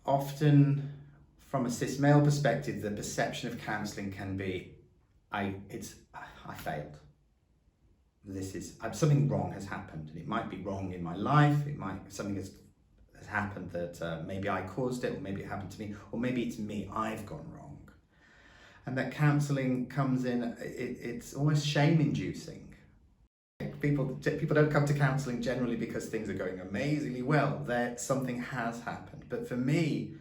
often from a cis male perspective, the perception of counselling can be, I failed. Something wrong has happened, and it might be wrong in my life. Something has happened that maybe I caused it, or maybe it happened to me, or maybe it's me. I've gone wrong, and that counselling comes in. It's almost shame-inducing. People don't come to counselling generally because things are going amazingly well. Something has happened, but for me,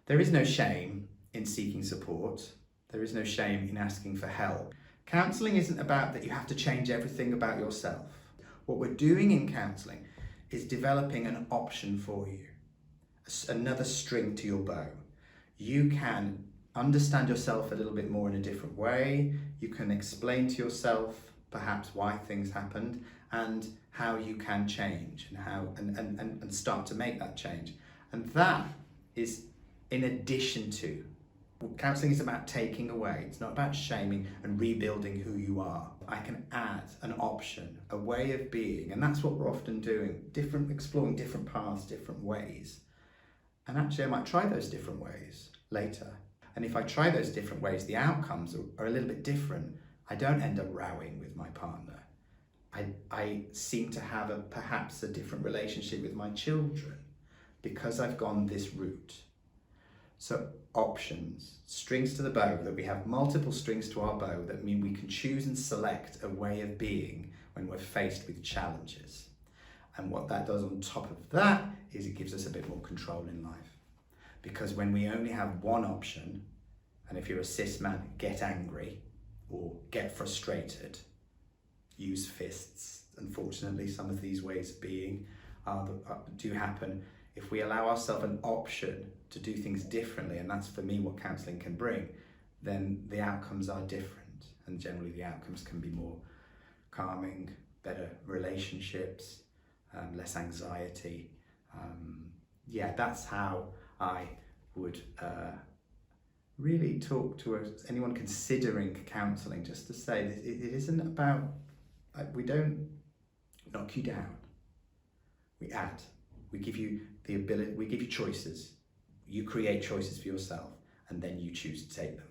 there is no shame in seeking support. There is no shame in asking for help. Counselling isn't about that you have to change everything about yourself. What we're doing in counselling is developing an option for you, another string to your bow. You can understand yourself a little bit more in a different way. You can explain to yourself perhaps why things happened and how you can change and start to make that change. And that is in addition to. Counselling is about taking away. It's not about shaming and rebuilding who you are. I can add an option, a way of being, and that's what we're often doing, exploring different paths, different ways. And actually I might try those different ways later. And if I try those different ways, the outcomes are a little bit different. I don't end up rowing with my partner. I seem to have perhaps a different relationship with my children because I've gone this route. So options, strings to the bow, that we have multiple strings to our bow that mean we can choose and select a way of being when we're faced with challenges. And what that does on top of that is it gives us a bit more control in life. Because when we only have one option, and if you're a cis man, get angry or get frustrated, use fists. Unfortunately, some of these ways of being do happen. If we allow ourselves an option to do things differently, and that's for me what counselling can bring, then the outcomes are different. And generally the outcomes can be more calming, better relationships, less anxiety. That's how I would really talk to anyone considering counselling, just to say that it isn't about, we don't knock you down, we add. We give you the ability, we give you choices. You create choices for yourself, and then you choose to take them.